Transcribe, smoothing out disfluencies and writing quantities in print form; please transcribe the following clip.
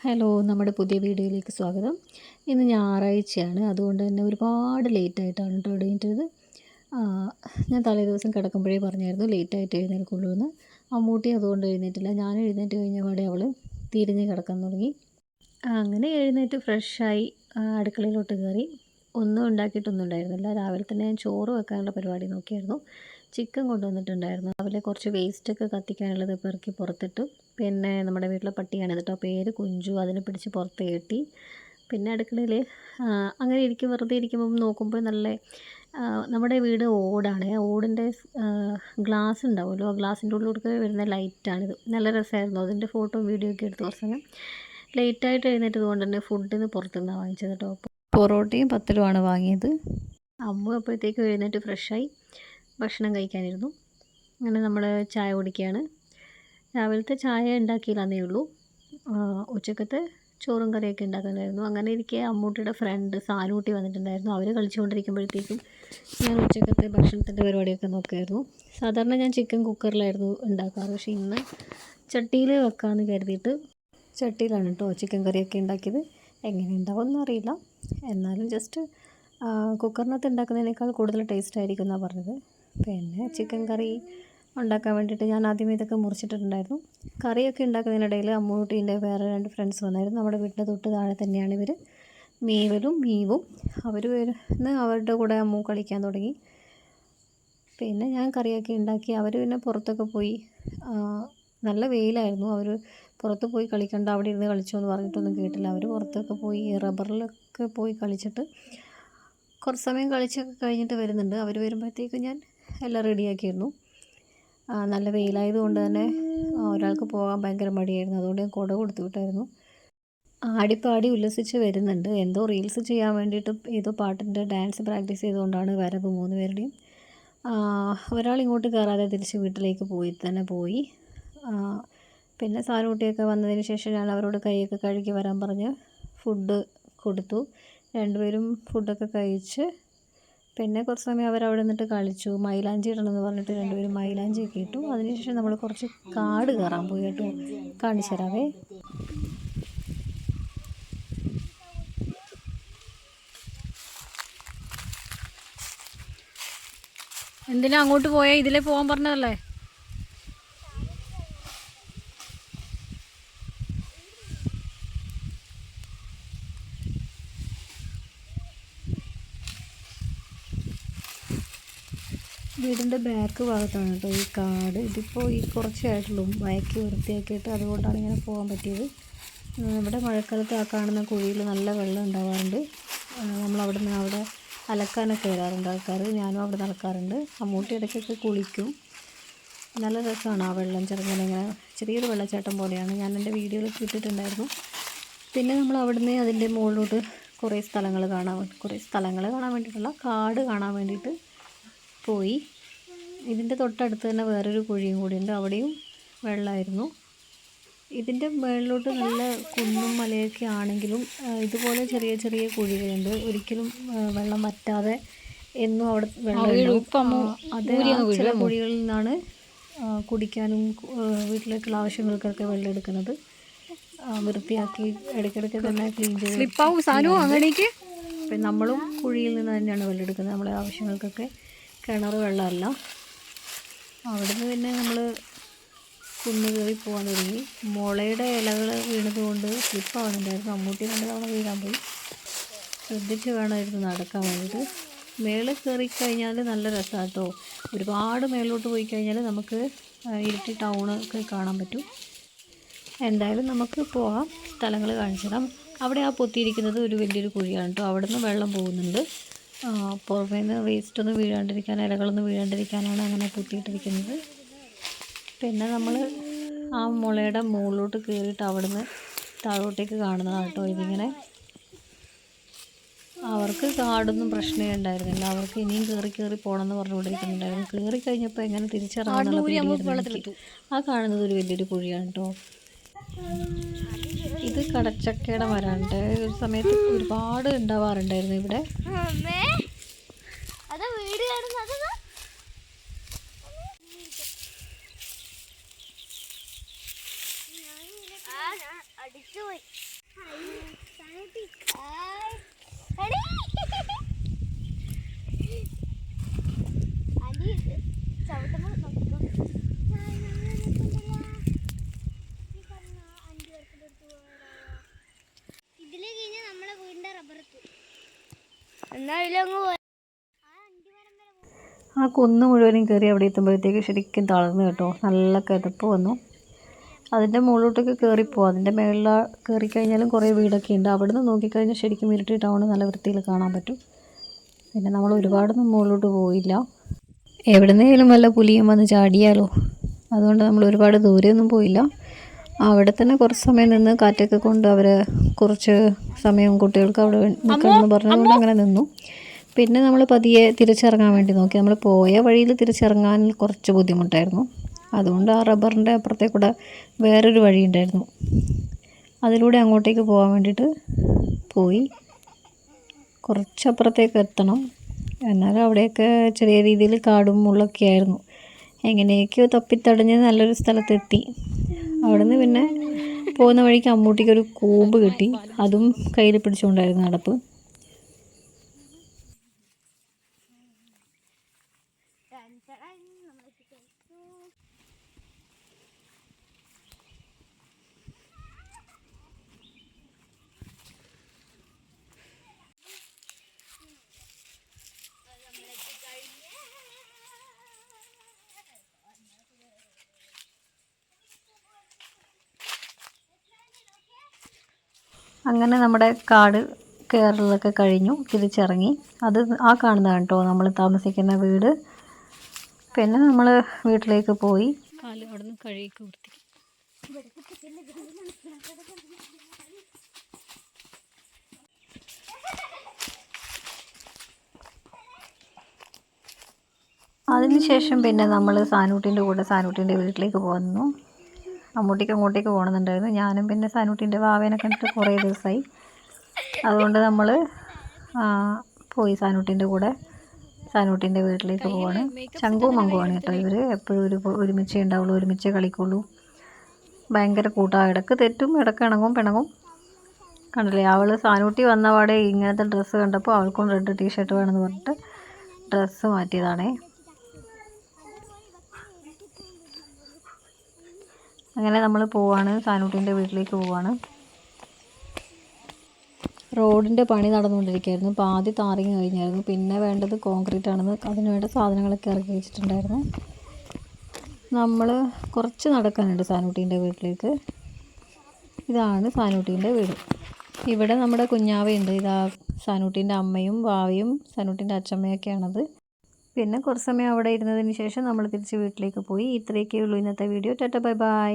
Hello, നമ്മുടെ പുതിയ വീഡിയോയിലേക്ക് സ്വാഗതം. ഇന്ന് ഞായറാഴ്ചയാണ്, അതുകൊണ്ട് തന്നെ ഒരുപാട് ലേറ്റായിട്ടാണ് കേട്ടോ എഴുന്നേറ്റത്. ഞാൻ തലേ ദിവസം കിടക്കുമ്പോഴേ പറഞ്ഞായിരുന്നു ലേറ്റായിട്ട് എഴുന്നേൽക്കുള്ളൂ എന്ന്. അമ്മൂട്ടി അതുകൊണ്ട് എഴുന്നേറ്റില്ല. ഞാൻ എഴുന്നേറ്റ് കഴിഞ്ഞ പാടെ അവൾ തിരിഞ്ഞ് കിടക്കാൻ തുടങ്ങി. അങ്ങനെ എഴുന്നേറ്റ് ഫ്രഷായി അടുക്കളയിലോട്ട് കയറി. ഒന്നും ഉണ്ടാക്കിയിട്ടൊന്നും ഉണ്ടായിരുന്നില്ല. രാവിലെ തന്നെ ഞാൻ ചോറ് വെക്കാനുള്ള പരിപാടി നോക്കിയായിരുന്നു. ചിക്കൻ കൊണ്ടുവന്നിട്ടുണ്ടായിരുന്നു. രാവിലെ കുറച്ച് വേസ്റ്റൊക്കെ കത്തിക്കാനുള്ളത് പെറുക്കി പുറത്തിട്ടു. പിന്നെ നമ്മുടെ വീട്ടിലെ പട്ടിയാണ് കേട്ടോ, പേര് കുഞ്ചു. അതിനെ പിടിച്ച് പുറത്ത് കയറ്റി. പിന്നെ അടുക്കളയിൽ അങ്ങനെ വെറുതെ ഇരിക്കുമ്പം നോക്കുമ്പോൾ നമ്മുടെ വീട് ഓടാണ്. ഓടിൻ്റെ ഗ്ലാസ് ഉണ്ടാവുമല്ലോ, ആ ഗ്ലാസിൻ്റെ ഉള്ളിലൂടെ വരുന്ന ലൈറ്റാണിത്. നല്ല രസമായിരുന്നു. അതിൻ്റെ ഫോട്ടോ വീഡിയോ ഒക്കെ എടുത്ത് കുറച്ച് സമയം ലേറ്റായിട്ട് എഴുന്നേറ്റത് കൊണ്ട് തന്നെ ഫുഡിന് പുറത്തുനിന്നാണ് വാങ്ങിച്ചത് കേട്ടോ. പൊറോട്ടയും പത്തലുമാണ് വാങ്ങിയത്. അമ്മ അപ്പോഴത്തേക്കും എഴുന്നേറ്റ് ഫ്രഷായി ഭക്ഷണം കഴിക്കാനിരുന്നു. അങ്ങനെ നമ്മൾ ചായ കുടിക്കുകയാണ്. രാവിലത്തെ ചായ ഉണ്ടാക്കിയില്ലെന്നേ ഉള്ളൂ. ഉച്ചക്കത്തെ ചോറും കറിയൊക്കെ ഉണ്ടാക്കുന്നുണ്ടായിരുന്നു. അങ്ങനെ ഇരിക്കെ അമ്മൂട്ടിയുടെ ഫ്രണ്ട് സാലൂട്ടി വന്നിട്ടുണ്ടായിരുന്നു. അവർ കളിച്ചുകൊണ്ടിരിക്കുമ്പോഴത്തേക്കും ഞാൻ ഉച്ചക്കത്തെ ഭക്ഷണത്തിൻ്റെ പരിപാടിയൊക്കെ നോക്കുമായിരുന്നു. സാധാരണ ഞാൻ ചിക്കൻ കുക്കറിലായിരുന്നു ഉണ്ടാക്കാറ്, പക്ഷേ ഇന്ന് ചട്ടിയിൽ വെക്കാമെന്ന് കരുതിയിട്ട് ചട്ടിയിലാണ് കേട്ടോ ചിക്കൻ കറിയൊക്കെ ഉണ്ടാക്കിയത്. എങ്ങനെ ഉണ്ടാവുമെന്ന് അറിയില്ല, എന്നാലും ജസ്റ്റ് കുക്കറിനകത്ത് ഉണ്ടാക്കുന്നതിനേക്കാൾ കൂടുതൽ ടേസ്റ്റ് ആയിരിക്കും എന്നാണ് പറഞ്ഞത്. പിന്നെ ചിക്കൻ കറി ഉണ്ടാക്കാൻ വേണ്ടിയിട്ട് ഞാൻ ആദ്യമേ ഇതൊക്കെ മുറിച്ചിട്ടുണ്ടായിരുന്നു. കറിയൊക്കെ ഉണ്ടാക്കുന്നതിനിടയിൽ അമ്മൂട്ടീൻ്റെ വേറെ 2 ഫ്രണ്ട്സ് വന്നായിരുന്നു. നമ്മുടെ വീട്ടിൻ്റെ തൊട്ട് താഴെ തന്നെയാണ് ഇവർ, മീവും. അവർ വരുന്ന അവരുടെ കൂടെ അമ്മു കളിക്കാൻ തുടങ്ങി. പിന്നെ ഞാൻ കറിയൊക്കെ ഉണ്ടാക്കി. അവർ പിന്നെ പുറത്തൊക്കെ പോയി. നല്ല വെയിലായിരുന്നു. അവർ പുറത്ത് പോയി കളിക്കണ്ട, അവിടെ ഇരുന്ന് കളിച്ചോ എന്ന് പറഞ്ഞിട്ടൊന്നും കേട്ടില്ല. അവർ പുറത്തൊക്കെ പോയി റബ്ബറിലൊക്കെ പോയി കളിച്ചിട്ട് കുറച്ച് സമയം കളിച്ചൊക്കെ കഴിഞ്ഞിട്ട് വരുന്നുണ്ട്. അവർ വരുമ്പോഴത്തേക്കും ഞാൻ എല്ലാം റെഡിയാക്കിയിരുന്നു. നല്ല വെയിലായതുകൊണ്ട് തന്നെ ഒരാൾക്ക് പോകാൻ ഭയങ്കര മടിയായിരുന്നു. അതുകൊണ്ട് ഞാൻ കുട കൊടുത്തു വിട്ടായിരുന്നു. ആടിപ്പാടി ഉല്ലസിച്ച് വരുന്നുണ്ട്. എന്തോ റീൽസ് ചെയ്യാൻ വേണ്ടിയിട്ട് ഏതോ പാട്ടിൻ്റെ ഡാൻസ് പ്രാക്ടീസ് ചെയ്തുകൊണ്ടാണ് വരവ് 3 പേരുടെയും. ഒരാൾ ഇങ്ങോട്ട് കയറാതെ തിരിച്ച് വീട്ടിലേക്ക് പോയി. പിന്നെ സാലൂട്ടിയൊക്കെ വന്നതിന് ശേഷം ഞാൻ അവരോട് കൈയൊക്കെ കഴുകി വരാൻ പറഞ്ഞ് ഫുഡ് കൊടുത്തു. 2 പേരും ഫുഡൊക്കെ കഴിച്ച് പിന്നെ കുറച്ച് സമയം അവരവിടെ നിന്നിട്ട് കളിച്ചു. മൈലാഞ്ചി ഇടണമെന്ന് പറഞ്ഞിട്ട് 2 പേരും മൈലാഞ്ചിയൊക്കെ ഇട്ടു. അതിനുശേഷം നമ്മൾ കുറച്ച് കാട് കയറാൻ പോയി കേട്ടോ. കാണിച്ചു തരാവേ. എന്തിനാ അങ്ങോട്ട് പോയേ? ഇതിലേ പോകാൻ പറഞ്ഞതല്ലേ. വീടിൻ്റെ ബാക്ക് ഭാഗത്താണ് കേട്ടോ ഈ കാട്. ഇതിപ്പോൾ ഈ കുറച്ചായിട്ടുള്ളൂ വയക്കി വൃത്തിയാക്കിയിട്ട്, അതുകൊണ്ടാണ് ഇങ്ങനെ പോകാൻ പറ്റിയത്. ഇവിടെ മഴക്കാലത്ത് ആ കാണുന്ന കുഴിയിൽ നല്ല വെള്ളം ഉണ്ടാവാറുണ്ട്. അവിടെ അലക്കാനൊക്കെ വരാറുണ്ട് ആൾക്കാർ. ഞാനും അവിടെ നടക്കാറുണ്ട്. അമ്മൂട്ടി ഇടയ്ക്കൊക്കെ കുളിക്കും. നല്ല രസമാണ് ആ വെള്ളം. ഇങ്ങനെ ചെറിയൊരു വെള്ളച്ചാട്ടം പോലെയാണ്. ഞാൻ എൻ്റെ വീഡിയോയിലൊക്കെ ഇട്ടിട്ടുണ്ടായിരുന്നു. പിന്നെ നമ്മൾ അവിടുന്ന് അതിൻ്റെ മുകളിലോട്ട് കുറേ സ്ഥലങ്ങൾ കാണാൻ വേണ്ടിയിട്ടുള്ള കാട് കാണാൻ വേണ്ടിയിട്ട് പോയി. ഇതിൻ്റെ തൊട്ടടുത്ത് തന്നെ വേറൊരു കുഴിയും കൂടിയുണ്ട്. അവിടെയും വെള്ളമായിരുന്നു. ഇതിൻ്റെ മുകളിലോട്ട് നല്ല കുന്നും മലയൊക്കെ ആണെങ്കിലും ഇതുപോലെ ചെറിയ ചെറിയ കുഴികളുണ്ട്. ഒരിക്കലും വെള്ളം വറ്റാതെ എന്നും അവിടെ വെള്ളം. അത് ചില കുഴികളിൽ നിന്നാണ് കുടിക്കാനും വീട്ടിലേക്കുള്ള ആവശ്യങ്ങൾക്കൊക്കെ വെള്ളം എടുക്കുന്നത്. വൃത്തിയാക്കി ഇടയ്ക്കിടയ്ക്ക് തന്നെ ക്ലീൻ ചെയ്ത്. പിന്നെ നമ്മളും കുഴിയിൽ നിന്ന് തന്നെയാണ് വെള്ളം എടുക്കുന്നത് നമ്മളെ ആവശ്യങ്ങൾക്കൊക്കെ. കിണർ വെള്ളമല്ല. അവിടുന്ന് പിന്നെ നമ്മൾ കുന്ന് കയറി പോകാൻ തുടങ്ങി. മുളയുടെ ഇലകൾ വീണതുകൊണ്ട് സ്ലിപ്പാവുന്നുണ്ടായിരുന്നു. അമ്മൂട്ടി 2 തവണ വീഴാൻ പോയി. ശ്രദ്ധിച്ച് വേണമായിരുന്നു നടക്കാൻ വേണ്ടിയിട്ട്. മേളിൽ കയറി കഴിഞ്ഞാൽ നല്ല രസമാണ് കേട്ടോ. ഒരുപാട് മേളിലോട്ട് പോയി കഴിഞ്ഞാൽ നമുക്ക് ഇരിട്ടി ടൗണൊക്കെ കാണാൻ പറ്റും. എന്തായാലും നമുക്ക് പോകാം, സ്ഥലങ്ങൾ കാണിച്ചു തരാം. അവിടെ ആ പൊത്തിയിരിക്കുന്നത് ഒരു വലിയൊരു കുഴിയാണ് കേട്ടോ. അവിടെ നിന്ന് വെള്ളം പോകുന്നുണ്ട്. പുറമേ നിന്ന് വേസ്റ്റൊന്നും വീഴാണ്ടിരിക്കാൻ, ഇലകളൊന്നും വീഴാണ്ടിരിക്കാനാണ് അങ്ങനെ പൊത്തിയിട്ടിരിക്കുന്നത്. പിന്നെ നമ്മൾ ആ മുളയുടെ മുകളിലോട്ട് കയറിയിട്ട് അവിടെ നിന്ന് താഴോട്ടേക്ക് കാണുന്നതാണ് കേട്ടോ ഇതിങ്ങനെ. അവർക്ക് കാടൊന്നും പ്രശ്നമേ ഉണ്ടായിരുന്നില്ല. അവർക്ക് ഇനിയും കയറി പോകണമെന്ന് പറഞ്ഞുകൊണ്ടിരിക്കുന്നുണ്ടായിരുന്നു. കയറി കഴിഞ്ഞപ്പോൾ എങ്ങനെ തിരിച്ചിറങ്ങാനുള്ള പേടിയായിരുന്നു. ആ കാണുന്നത് ഒരു വലിയൊരു കുഴിയാണ് കേട്ടോ. ഇത് കടച്ചക്കയുടെ മരമുണ്ട്. ഒരു സമയത്ത് ഒരുപാട് ഉണ്ടാവാറുണ്ടായിരുന്നു ഇവിടെ. ആ കുന്ന് മുഴുവനും കയറി അവിടെ എത്തുമ്പോഴത്തേക്ക് ശരിക്കും തളർന്നു കേട്ടോ. നല്ല കിതപ്പ് വന്നു. അതിൻ്റെ മുകളിലോട്ടൊക്കെ കയറിപ്പോവും. അതിൻ്റെ മുകളിൽ കയറി കഴിഞ്ഞാലും കുറേ വീടൊക്കെ ഉണ്ട്. അവിടെ നിന്ന് നോക്കിക്കഴിഞ്ഞാൽ ശരിക്കും ഇരിട്ടി ടൗൺ നല്ല വൃത്തിയിൽ കാണാൻ പറ്റും. പിന്നെ നമ്മൾ ഒരുപാടൊന്നും മുകളിലോട്ട് പോയില്ല. എവിടുന്നേലും വല്ല പുലിയും വന്ന് ചാടിയാലോ, അതുകൊണ്ട് നമ്മൾ ഒരുപാട് ദൂരെയൊന്നും പോയില്ല. അവിടെ തന്നെ കുറച്ച് സമയം നിന്ന് കാറ്റൊക്കെ കൊണ്ട് അവർ കുറച്ച് സമയം കുട്ടികൾക്ക് അവിടെ നിൽക്കണമെന്ന് പറഞ്ഞതുകൊണ്ട് അങ്ങനെ നിന്നു. പിന്നെ നമ്മൾ പതിയെ തിരിച്ചിറങ്ങാൻ വേണ്ടി നോക്കി. നമ്മൾ പോയ വഴിയിൽ തിരിച്ചിറങ്ങാൻ കുറച്ച് ബുദ്ധിമുട്ടായിരുന്നു. അതുകൊണ്ട് ആ റബ്ബറിൻ്റെ അപ്പുറത്തേക്കൂടെ വേറൊരു വഴി ഉണ്ടായിരുന്നു, അതിലൂടെ അങ്ങോട്ടേക്ക് പോകാൻ വേണ്ടിയിട്ട് പോയി. കുറച്ചപ്പുറത്തേക്ക് എത്തണം, എന്നാലും അവിടെയൊക്കെ ചെറിയ രീതിയിൽ കാടും മുള്ളൊക്കെ ആയിരുന്നു. എങ്ങനെയൊക്കെയോ തപ്പിത്തടഞ്ഞ് നല്ലൊരു സ്ഥലത്തെത്തി. അവിടെ നിന്ന് പിന്നെ പോകുന്ന വഴിക്ക് അമ്മൂട്ടിക്കൊരു കൂമ്പ് കിട്ടി. അതും കയ്യിൽ പിടിച്ചുകൊണ്ടായിരുന്നു നടപ്പ്. അങ്ങനെ നമ്മുടെ കാട് കയറലൊക്കെ കഴിഞ്ഞു, തിരിച്ചിറങ്ങി. അത് ആ കാണുന്നതാണ് കേട്ടോ നമ്മൾ താമസിക്കുന്ന വീട്. പിന്നെ നമ്മൾ വീട്ടിലേക്ക് പോയി. കാല് അവിടെ നിന്ന് കഴുകിയൊക്കെ വൃത്തി. അതിനുശേഷം പിന്നെ നമ്മൾ സാനൂട്ടിൻ്റെ കൂടെ സാനൂട്ടിൻ്റെ വീട്ടിലേക്ക് പോന്നു. അമ്മൂട്ടിക്ക് അങ്ങോട്ടേക്ക് പോകണമെന്നുണ്ടായിരുന്നു. ഞാനും പിന്നെ സാനൂട്ടിൻ്റെ വാവേനെ കണ്ടിട്ട് കുറേ ദിവസമായി. അതുകൊണ്ട് നമ്മൾ പോയി സാനൂട്ടിൻ്റെ കൂടെ സാനൂട്ടിൻ്റെ വീട്ടിലേക്ക് പോവാണ്. ചങ്കും മങ്കുമാണ് കേട്ടോ ഇവർ. എപ്പോഴും ഒരുമിച്ചേ ഉണ്ടാവുള്ളൂ, ഒരുമിച്ചേ കളിക്കുള്ളൂ. ഭയങ്കര കൂട്ടമാണ്. ഇടയ്ക്ക് തെറ്റും, ഇടയ്ക്ക് ഇണങ്ങും പിണങ്ങും. കണ്ടില്ലേ, അവൾ സാനൂട്ടി വന്നപാടെ ഇങ്ങനത്തെ ഡ്രസ്സ് കണ്ടപ്പോൾ അവൾക്കും റെഡ് ടീഷർട്ട് വേണമെന്ന് പറഞ്ഞിട്ട് ഡ്രസ്സ് മാറ്റിയതാണേ. അങ്ങനെ നമ്മൾ പോവാണ്, സാനൂട്ടിൻ്റെ വീട്ടിലേക്ക് പോവാണ്. റോഡിൻ്റെ പണി നടന്നുകൊണ്ടിരിക്കുകയായിരുന്നു. പാതി താറിങ് കഴിഞ്ഞായിരുന്നു. പിന്നെ വേണ്ടത് കോൺക്രീറ്റ് ആണെന്ന് അതിന് വേണ്ട സാധനങ്ങളൊക്കെ ഇറക്കി വെച്ചിട്ടുണ്ടായിരുന്നു. നമ്മൾ കുറച്ച് നടക്കാനുണ്ട് സാനൂട്ടീൻ്റെ വീട്ടിലേക്ക്. ഇതാണ് സാനൂട്ടീൻ്റെ വീട്. ഇവിടെ നമ്മുടെ കുഞ്ഞാവയുണ്ട്. ഇതാ സാനൂട്ടീൻ്റെ അമ്മയും വാവയും സാനൂട്ടീൻ്റെ അച്ഛമ്മയൊക്കെയാണത്. പിന്നെ കുറച്ച് സമയം അവിടെ ഇരുന്നതിന് ശേഷം നമ്മൾ തിരിച്ച് വീട്ടിലേക്ക് പോയി. ഇത്രയൊക്കെ ഉള്ളൂ ഇന്നത്തെ വീഡിയോ. Tata bye bye.